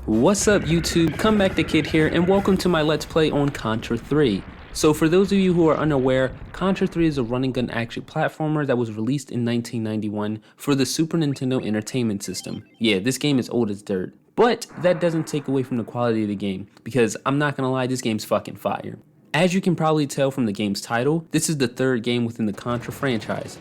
What's up YouTube, ComeBackTheKid here and welcome to my Let's Play on Contra 3. So for those of you who are unaware, Contra 3 is a run and gun action platformer that was released in 1991 for the Super Nintendo Entertainment System. Yeah, this game is old as dirt, but that doesn't take away from the quality of the game, because I'm not gonna lie, this game's fucking fire. As you can probably tell from the game's title, this is the third game within the Contra franchise.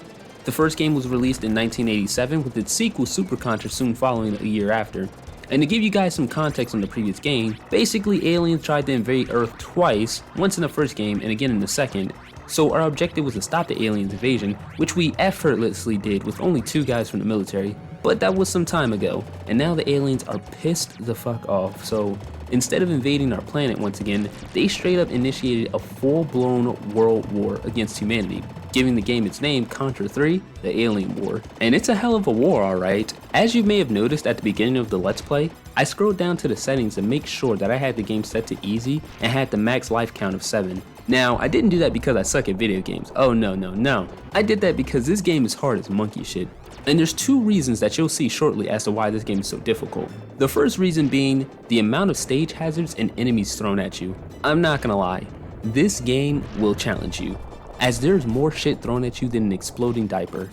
The first game was released in 1987 with its sequel Super Contra soon following a year after. And to give you guys some context on the previous game, basically aliens tried to invade Earth twice, once in the first game and again in the second. So our objective was to stop the aliens invasion, which we effortlessly did with only 2 guys from the military. But that was some time ago, and now the aliens are pissed the fuck off. So instead of invading our planet once again, they straight up initiated a full-blown world war against humanity, giving the game its name, Contra 3, the Alien War. And it's a hell of a war, alright. As you may have noticed at the beginning of the Let's Play, I scrolled down to the settings to make sure that I had the game set to easy and had the max life count of 7. Now, I didn't do that because I suck at video games. Oh no. I did that because this game is hard as monkey shit. And there's 2 reasons that you'll see shortly as to why this game is so difficult. The first reason being the amount of stage hazards and enemies thrown at you. I'm not gonna lie, this game will challenge you, as there's more shit thrown at you than an exploding diaper.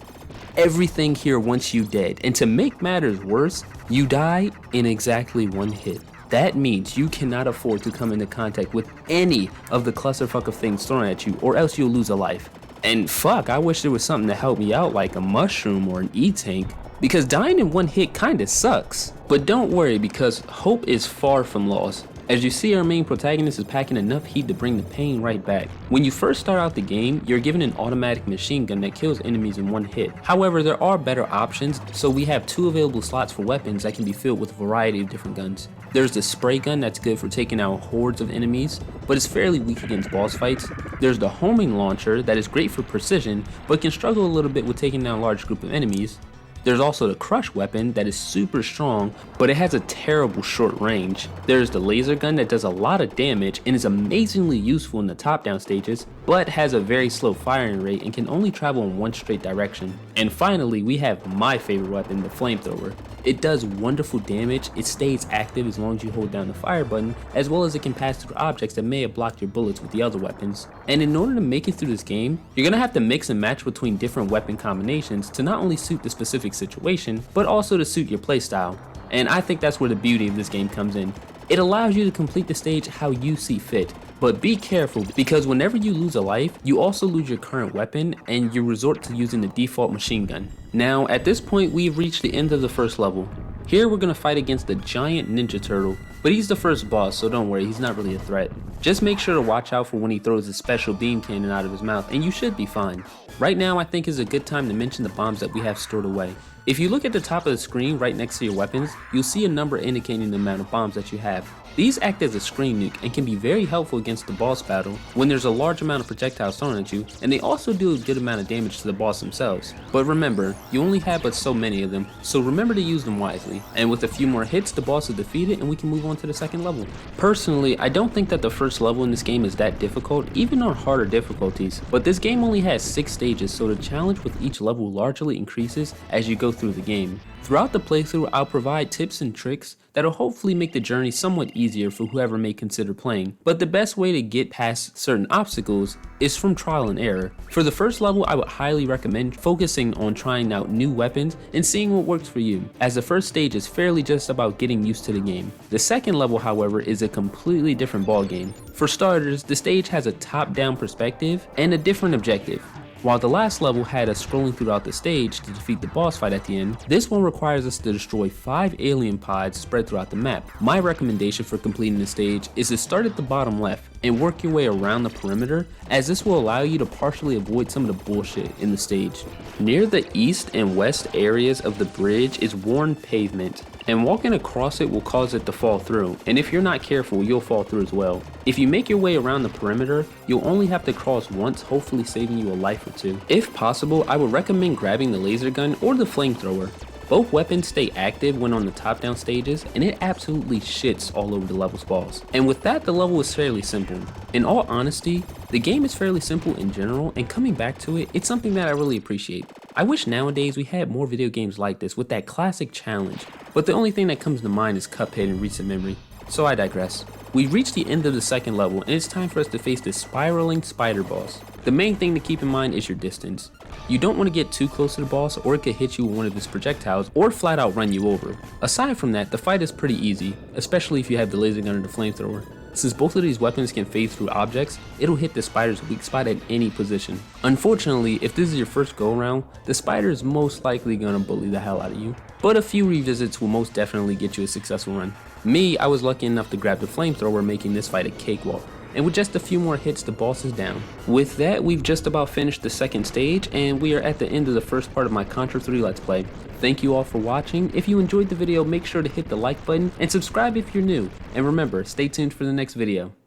Everything here wants you dead, and to make matters worse, you die in exactly 1 hit. That means you cannot afford to come into contact with any of the clusterfuck of things thrown at you, or else you'll lose a life. And fuck, I wish there was something to help me out like a mushroom or an E-tank, because dying in 1 hit kinda sucks. But don't worry, because hope is far from lost. As you see, our main protagonist is packing enough heat to bring the pain right back. When you first start out the game, you're given an automatic machine gun that kills enemies in 1 hit. However, there are better options, so we have 2 available slots for weapons that can be filled with a variety of different guns. There's the spray gun that's good for taking out hordes of enemies, but it's fairly weak against boss fights. There's the homing launcher that is great for precision, but can struggle a little bit with taking down a large group of enemies. There's also the crush weapon that is super strong, but it has a terrible short range. There's the laser gun that does a lot of damage and is amazingly useful in the top-down stages, but has a very slow firing rate and can only travel in 1 straight direction. And finally, we have my favorite weapon, the flamethrower. It does wonderful damage, it stays active as long as you hold down the fire button, as well as it can pass through objects that may have blocked your bullets with the other weapons. And in order to make it through this game, you're gonna have to mix and match between different weapon combinations to not only suit the specific situation, but also to suit your playstyle. And I think that's where the beauty of this game comes in. It allows you to complete the stage how you see fit. But be careful, because whenever you lose a life, you also lose your current weapon and you resort to using the default machine gun. Now, at this point, we've reached the end of the first level. Here we're gonna fight against the giant ninja turtle, but he's the first boss, so don't worry, he's not really a threat. Just make sure to watch out for when he throws his special beam cannon out of his mouth, and you should be fine. Right now, I think is a good time to mention the bombs that we have stored away. If you look at the top of the screen right next to your weapons, you'll see a number indicating the amount of bombs that you have. These act as a screen nuke and can be very helpful against the boss battle when there's a large amount of projectiles thrown at you, and they also do a good amount of damage to the boss themselves. But remember, you only have but so many of them, so remember to use them wisely. And with a few more hits, the boss is defeated and we can move on to the second level. Personally, I don't think that the first level in this game is that difficult, even on harder difficulties, but this game only has 6 stages, so the challenge with each level largely increases as you go through the game. Throughout the playthrough, I'll provide tips and tricks that'll hopefully make the journey somewhat easier for whoever may consider playing, but the best way to get past certain obstacles is from trial and error. For the first level, I would highly recommend focusing on trying out new weapons and seeing what works for you, as the first stage is fairly just about getting used to the game. The second level, however, is a completely different ballgame. For starters, the stage has a top-down perspective and a different objective. While the last level had us scrolling throughout the stage to defeat the boss fight at the end, this one requires us to destroy 5 alien pods spread throughout the map. My recommendation for completing the stage is to start at the bottom left and work your way around the perimeter, as this will allow you to partially avoid some of the bullshit in the stage. Near the east and west areas of the bridge is worn pavement, and walking across it will cause it to fall through, and if you're not careful, you'll fall through as well. If you make your way around the perimeter, you'll only have to cross once, hopefully saving you a life or 2. If possible, I would recommend grabbing the laser gun or the flamethrower. Both weapons stay active when on the top-down stages, and it absolutely shits all over the level's balls. And with that, the level is fairly simple. In all honesty, the game is fairly simple in general, and coming back to it, it's something that I really appreciate. I wish nowadays we had more video games like this with that classic challenge, but the only thing that comes to mind is Cuphead in recent memory, so I digress. We've reached the end of the second level and it's time for us to face this spiraling spider boss. The main thing to keep in mind is your distance. You don't want to get too close to the boss or it could hit you with one of his projectiles or flat out run you over. Aside from that, the fight is pretty easy, especially if you have the laser gun or the flamethrower. Since both of these weapons can phase through objects, it'll hit the spider's weak spot at any position. Unfortunately, if this is your first go around, the spider is most likely gonna bully the hell out of you. But a few revisits will most definitely get you a successful run. Me, I was lucky enough to grab the flamethrower, making this fight a cakewalk. And with just a few more hits, the boss is down. With that, we've just about finished the second stage, and we are at the end of the first part of my Contra 3 Let's Play. Thank you all for watching. If you enjoyed the video, make sure to hit the like button and subscribe if you're new. And remember, stay tuned for the next video.